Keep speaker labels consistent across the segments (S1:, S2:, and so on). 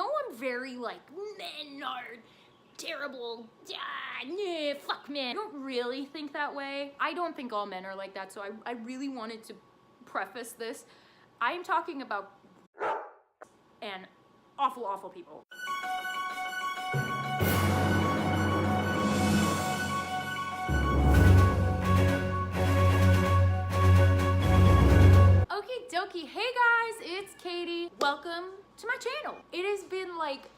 S1: know I'm very like, men are terrible, fuck men. I don't really think that way. I don't think all men are like that, so I really wanted to preface this. I am talking about and awful people. Okie dokie, hey guys, it's Katie. Welcome to my channel. It has been like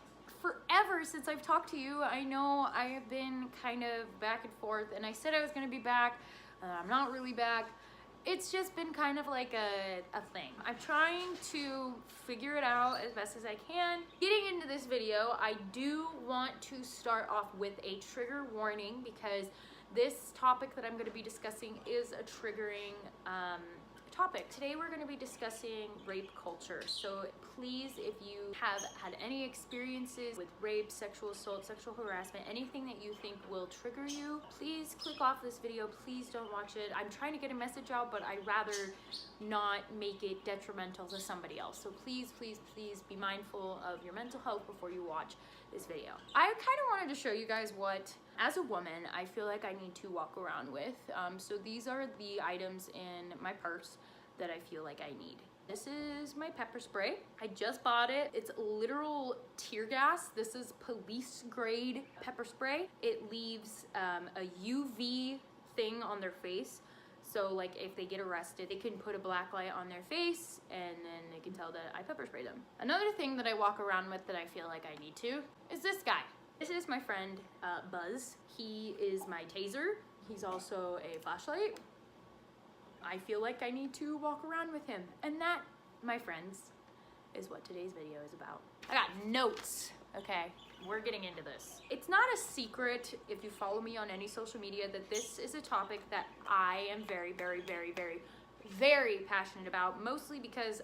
S1: forever since I've talked to you. I know I have been kind of back and forth, and I said I was gonna be back. I'm not really back. It's just been kind of like a thing. I'm trying to figure it out as best as I can. Getting into this video, I do want to start off with a trigger warning because this topic that I'm going to be discussing is a triggering topic. Today we're going to be discussing rape culture. So please, if you have had any experiences with rape, sexual assault, sexual harassment, anything that you think will trigger you, please click off this video. Please don't watch it. I'm trying to get a message out, but I'd rather not make it detrimental to somebody else. So please be mindful of your mental health before you watch this video. I kind of wanted to show you guys what, as a woman, I feel like I need to walk around with. So these are the items in my purse that I feel like I need. This is my pepper spray. I just bought it. It's literal tear gas. This is police grade pepper spray. It leaves a UV thing on their face. So like if they get arrested, they can put a black light on their face and then they can tell that I pepper sprayed them. Another thing that I walk around with that I feel like I need to is this guy. This is my friend Buzz. He is my taser. He's also a flashlight. I feel like I need to walk around with him. And that, my friends, is what today's video is about. I got notes, okay? We're getting into this. It's not a secret, if you follow me on any social media, that this is a topic that I am very passionate about, mostly because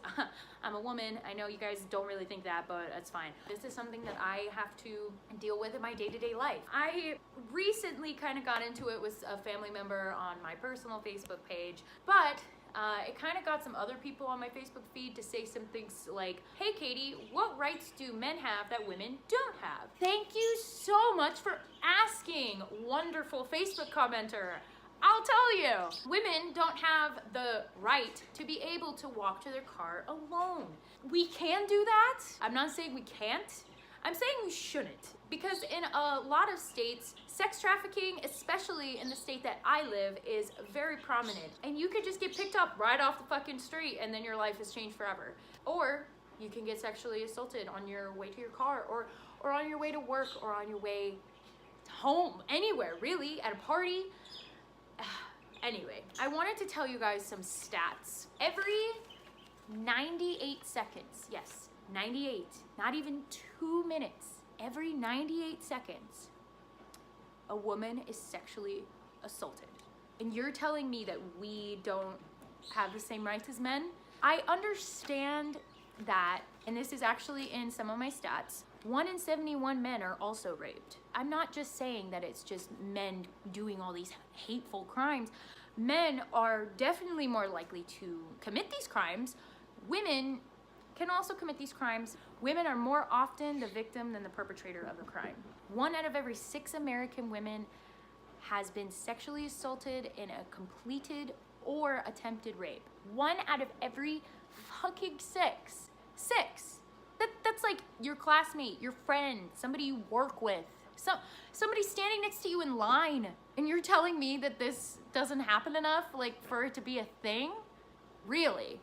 S1: I'm a woman. I know you guys don't really think that, but that's fine. This is something that I have to deal with in my day-to-day life. I recently kind of got into it with a family member on my personal Facebook page, but it kind of got some other people on my Facebook feed to say some things like, hey Katie, what rights do men have that women don't have? Thank you so much for asking, wonderful Facebook commenter. I'll tell you, women don't have the right to be able to walk to their car alone. We can do that. I'm not saying we can't. I'm saying we shouldn't. Because in a lot of states, sex trafficking, especially in the state that I live, is very prominent. And you could just get picked up right off the fucking street and then your life has changed forever. Or you can get sexually assaulted on your way to your car, or on your way to work, or on your way home, anywhere really, at a party. Anyway, I wanted to tell you guys some stats. Every 98 seconds, yes, 98, not even 2 minutes, every 98 seconds, a woman is sexually assaulted. And you're telling me that we don't have the same rights as men? I understand that, and this is actually in some of my stats, 1 in 71 men are also raped. I'm not just saying that it's just men doing all these hateful crimes. Men are definitely more likely to commit these crimes. Women can also commit these crimes. Women are more often the victim than the perpetrator of the crime. 1 out of every 6 American women has been sexually assaulted in a completed or attempted rape. 1 out of every fucking 6. That's like your classmate, your friend, somebody you work with, somebody standing next to you in line, and you're telling me that this doesn't happen enough, like, for it to be a thing? Really?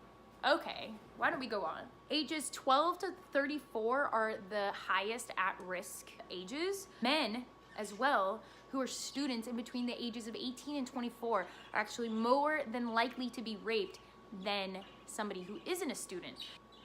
S1: Okay, why don't we go on? Ages 12 to 34 are the highest at-risk ages. Men, as well, who are students in between the ages of 18 and 24 are actually more than likely to be raped than somebody who isn't a student.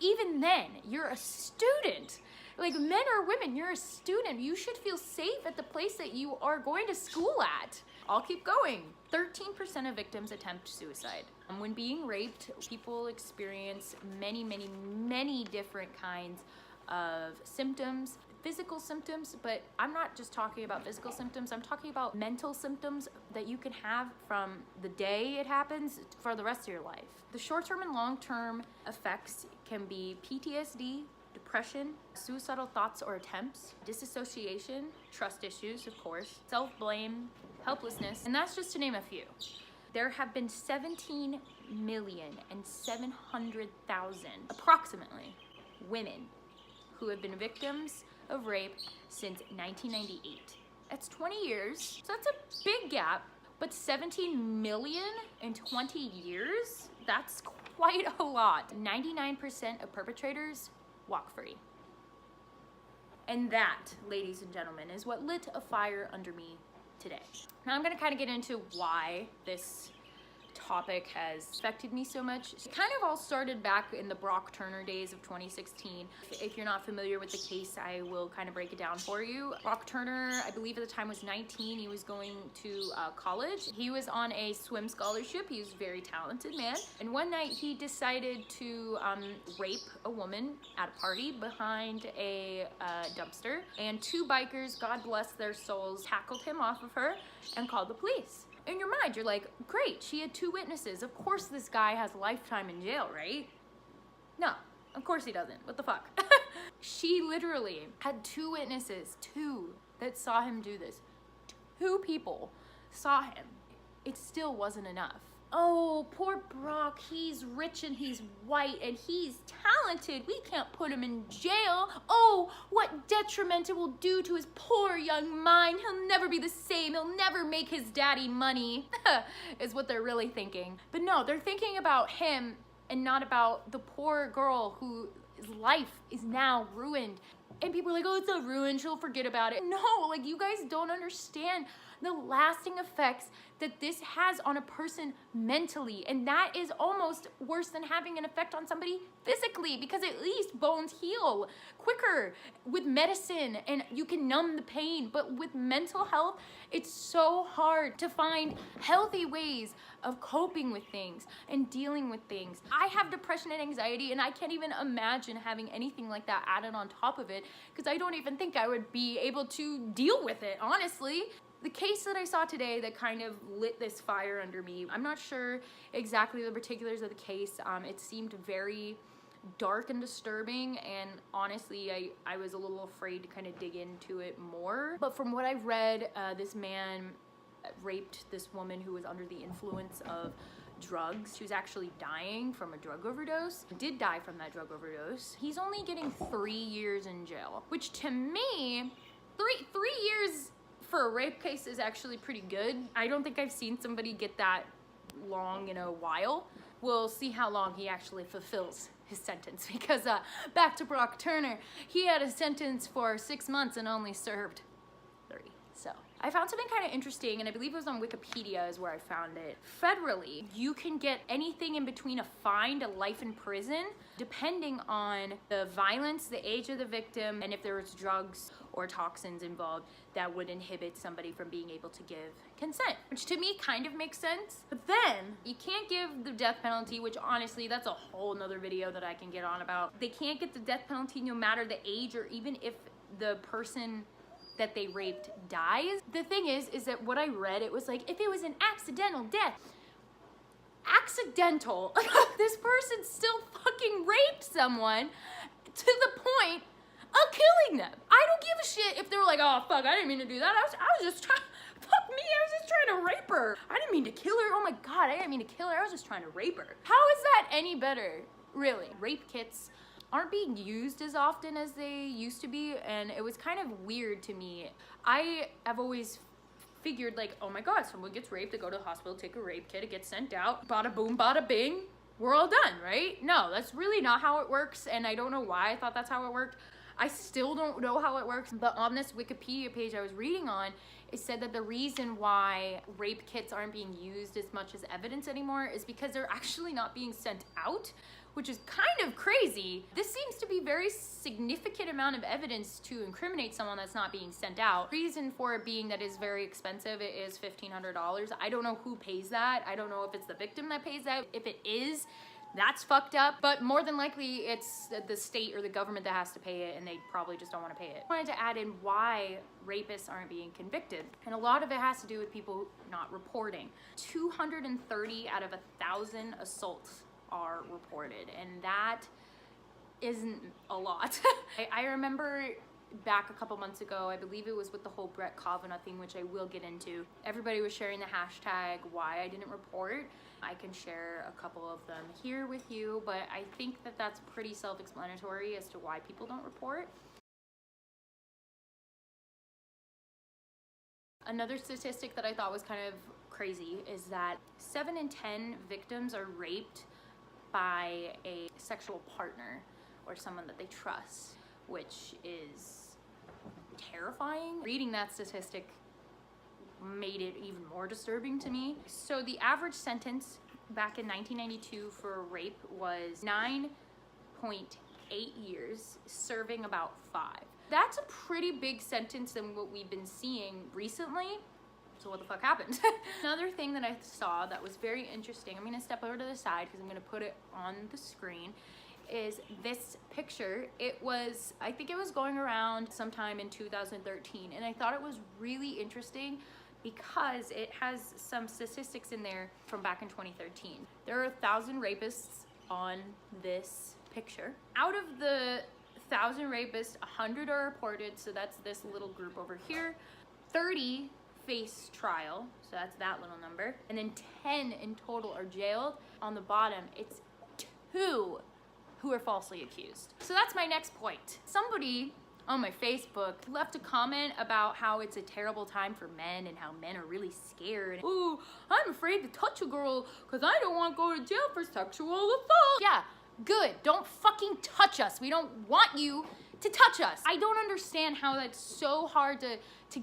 S1: Even then, you're a student. Like, men or women, you're a student. You should feel safe at the place that you are going to school at. I'll keep going. 13% of victims attempt suicide. When being raped, people experience many different kinds of symptoms, physical symptoms, but I'm not just talking about physical symptoms, I'm talking about mental symptoms that you can have from the day it happens for the rest of your life. The short-term and long-term effects can be PTSD, depression, depression, suicidal thoughts or attempts, disassociation, trust issues, of course, self-blame, helplessness, and that's just to name a few. There have been 17,700,000, approximately, women who have been victims of rape since 1998. That's 20 years, so that's a big gap, but 17 million in 20 years? That's quite a lot. 99% of perpetrators walk free. And that, ladies and gentlemen, is what lit a fire under me today. Now I'm gonna kind of get into why this topic has affected me so much. It kind of all started back in the Brock Turner days of 2016. If you're not familiar with the case, I will kind of break it down for you. Brock Turner, I believe at the time was 19. He was going to college. He was on a swim scholarship. He was a very talented man. And one night he decided to rape a woman at a party behind a dumpster. And two bikers, God bless their souls, tackled him off of her and called the police. In your mind, you're like, great, she had two witnesses. Of course this guy has a lifetime in jail, right? No, of course he doesn't. What the fuck? She literally had two witnesses, that saw him do this. Two people saw him. It still wasn't enough. Oh, poor Brock, he's rich and he's white and he's talented. We can't put him in jail. Oh, what detriment it will do to his poor young mind. He'll never be the same. He'll never make his daddy money, is what they're really thinking. But no, they're thinking about him and not about the poor girl whose life is now ruined. And people are like, oh, it's not ruined, she'll forget about it. No, like, you guys don't understand the lasting effects that this has on a person mentally. And that is almost worse than having an effect on somebody physically, because at least bones heal quicker with medicine and you can numb the pain. But with mental health, it's so hard to find healthy ways of coping with things and dealing with things. I have depression and anxiety, and I can't even imagine having anything like that added on top of it, because I don't even think I would be able to deal with it, honestly. The case that I saw today that kind of lit this fire under me, I'm not sure exactly the particulars of the case. It seemed very dark and disturbing, and honestly, I was a little afraid to kind of dig into it more. But from what I've read, this man raped this woman who was under the influence of drugs. She was actually dying from a drug overdose. Did die from that drug overdose. He's only getting 3 years in jail, which to me, three years for a rape case is actually pretty good. I don't think I've seen somebody get that long in a while. We'll see how long he actually fulfills his sentence, because back to Brock Turner, he had a sentence for 6 months and only served 3. So I found something kind of interesting, and I believe it was on Wikipedia is where I found it. Federally, you can get anything in between a fine to life in prison, depending on the violence, the age of the victim, and if there was drugs or toxins involved that would inhibit somebody from being able to give consent, which to me kind of makes sense. But then you can't give the death penalty, which honestly, that's a whole nother video that I can get on about. They can't get the death penalty no matter the age, or even if the person that they raped dies. The thing is that what I read, it was like, if it was an accidental death, accidental, this person still fucking raped someone to the point of killing them. I don't give a shit if they were like, oh fuck, I didn't mean to do that. I was just trying, fuck me, I was just trying to rape her. I didn't mean to kill her. Oh my God, I didn't mean to kill her. I was just trying to rape her. How is that any better, really? Rape kits aren't being used as often as they used to be, and it was kind of weird to me. I have always figured like, oh my God, someone gets raped, they go to the hospital, take a rape kit, it gets sent out, bada boom, bada bing, we're all done, right? No, that's really not how it works, and I don't know why I thought that's how it worked. I still don't know how it works, but on this Wikipedia page I was reading on, it said that the reason why rape kits aren't being used as much as evidence anymore is because they're actually not being sent out, which is kind of crazy. This seems to be very significant amount of evidence to incriminate someone that's not being sent out. Reason for it being that it's very expensive. It is $1,500. I don't know who pays that. I don't know if it's the victim that pays that. If it is, that's fucked up, but more than likely it's the state or the government that has to pay it, and they probably just don't want to pay it. I wanted to add in why rapists aren't being convicted, and a lot of it has to do with people not reporting. 230 out of 1,000 assaults are reported, and that isn't a lot. I remember back a couple months ago, I believe it was with the whole Brett Kavanaugh thing, which I will get into. Everybody was sharing the hashtag why I didn't report. I can share a couple of them here with you, but I think that that's pretty self-explanatory as to why people don't report. Another statistic that I thought was kind of crazy is that 7 in 10 victims are raped by a sexual partner or someone that they trust, which is terrifying. Reading that statistic made it even more disturbing to me. So the average sentence back in 1992 for rape was 9.8 years, serving about 5. That's a pretty big sentence than what we've been seeing recently. So what the fuck happened? Another thing that I saw that was very interesting, I'm gonna step over to the side because I'm gonna put it on the screen, is this picture. It was, I think it was going around sometime in 2013, and I thought it was really interesting because it has some statistics in there from back in 2013. There are 1,000 rapists on this picture. Out of the 1,000 rapists, 100 are reported, so that's this little group over here. 30 face trial, so that's that little number, and then 10 in total are jailed. On the bottom, it's 2 who are falsely accused. So that's my next point. Somebody on my Facebook left a comment about how it's a terrible time for men and how men are really scared. Ooh, I'm afraid to touch a girl because I don't want to go to jail for sexual assault. Yeah, good. Don't fucking touch us. We don't want you to touch us. I don't understand how that's so hard to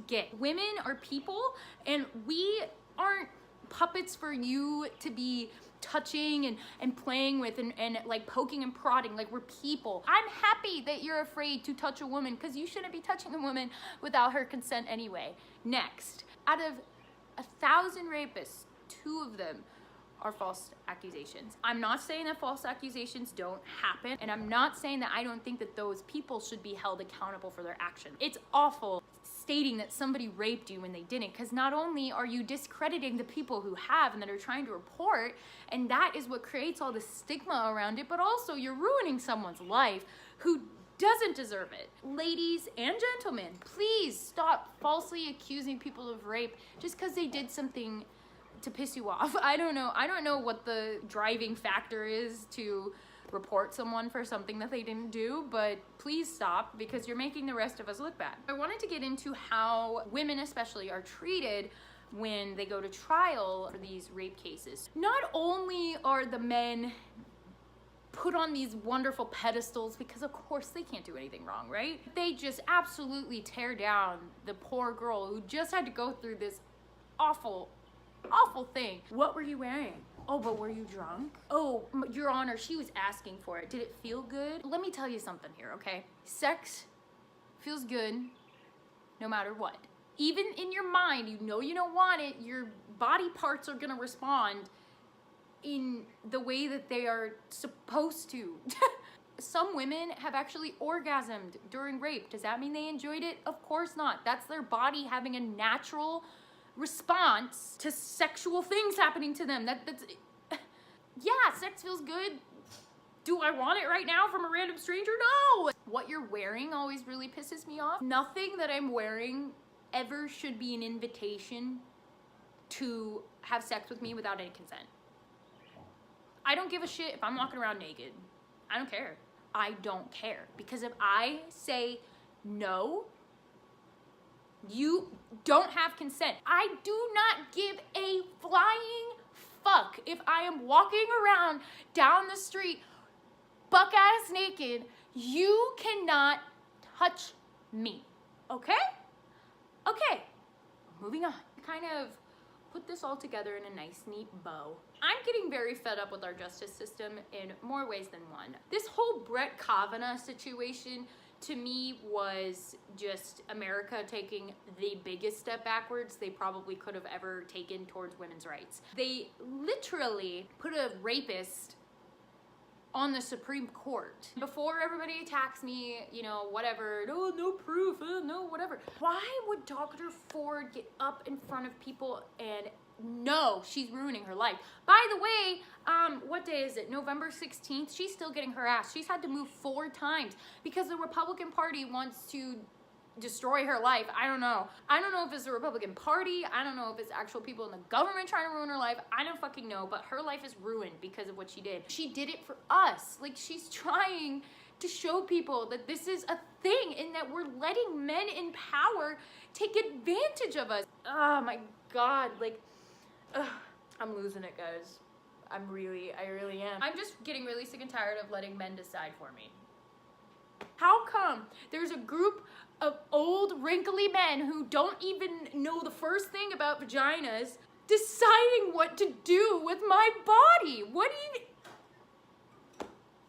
S1: get. Women are people, and we aren't puppets for you to be touching and playing with and like poking and prodding. Like, we're people. I'm happy that you're afraid to touch a woman because you shouldn't be touching a woman without her consent anyway. Next, out of 1,000 rapists, 2 of them are false accusations. I'm not saying that false accusations don't happen, and I'm not saying that I don't think that those people should be held accountable for their actions. It's awful stating that somebody raped you when they didn't, because not only are you discrediting the people who have and that are trying to report, and that is what creates all the stigma around it, but also you're ruining someone's life who doesn't deserve it. Ladies and gentlemen, please stop falsely accusing people of rape just because they did something to piss you off. I don't know what the driving factor is to report someone for something that they didn't do, but please stop, because you're making the rest of us look bad. I wanted to get into how women especially are treated when they go to trial for these rape cases. Not only are the men put on these wonderful pedestals, because of course they can't do anything wrong, right? They just absolutely tear down the poor girl who just had to go through this awful thing. What were you wearing? Oh, but were you drunk? Oh, Your Honor, she was asking for it. Did it feel good? Let me tell you something here, okay? Sex feels good no matter what. Even in your mind, you know you don't want it, your body parts are gonna respond in the way that they are supposed to. Some women have actually orgasmed during rape. Does that mean they enjoyed it? Of course not. That's their body having a natural response to sexual things happening to them. That's yeah, sex feels good. Do I want it right now from a random stranger? No! What you're wearing always really pisses me off. Nothing that I'm wearing ever should be an invitation to have sex with me without any consent. I don't give a shit if I'm walking around naked. I don't care. I don't care. Because if I say no, you don't have consent. I do not give a flying fuck if I am walking around down the street buck-ass naked. You cannot touch me, okay? Okay, moving on. Kind of put this all together in a nice, neat bow. I'm getting very fed up with our justice system in more ways than one. This whole Brett Kavanaugh situation to me was just America taking the biggest step backwards they probably could have ever taken towards women's rights. They literally put a rapist on the Supreme Court. Before everybody attacks me, you know, whatever, oh, no proof, no, whatever. Why would Dr. Ford get up in front of people and no, she's ruining her life? By the way, what day is it? November 16th? She's still getting her ass. She's had to move 4 times because the Republican Party wants to destroy her life. I don't know. I don't know if it's the Republican Party. I don't know if it's actual people in the government trying to ruin her life. I don't fucking know, but her life is ruined because of what she did. She did it for us. Like, she's trying to show people that this is a thing and that we're letting men in power take advantage of us. Oh my God, like, I'm losing it, guys. I really am. I'm just getting really sick and tired of letting men decide for me. How come there's a group of old, wrinkly men who don't even know the first thing about vaginas deciding what to do with my body? What do you...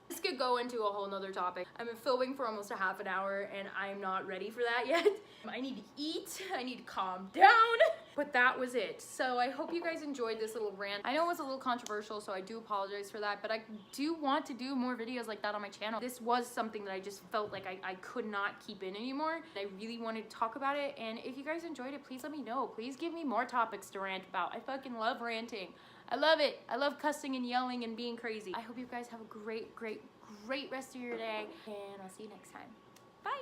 S1: This could go into a whole nother topic. I've been filming for almost a half an hour and I'm not ready for that yet. I need to eat, I need to calm down. But that was it. So I hope you guys enjoyed this little rant. I know it was a little controversial, so I do apologize for that, but I do want to do more videos like that on my channel. This was something that I just felt like I could not keep in anymore. I really wanted to talk about it, and if you guys enjoyed it, please let me know. Please give me more topics to rant about. I fucking love ranting. I love it. I love cussing and yelling and being crazy. I hope you guys have a great rest of your day, and I'll see you next time. Bye.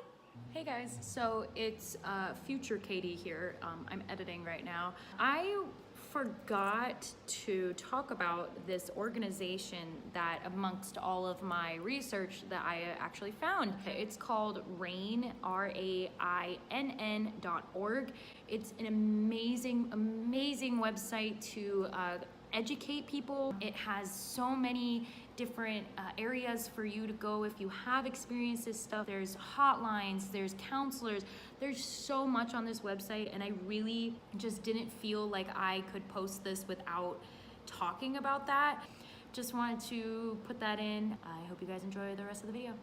S1: Hey guys, so it's future Katie here. I'm editing right now. I forgot to talk about this organization that amongst all of my research that I actually found. It's called RAINN, RAINN.org. It's an amazing website to educate people. It has so many different areas for you to go if you have experienced this stuff. There's hotlines, there's counselors, there's so much on this website, and I really just didn't feel like I could post this without talking about that. Just wanted to put that in. I hope you guys enjoy the rest of the video.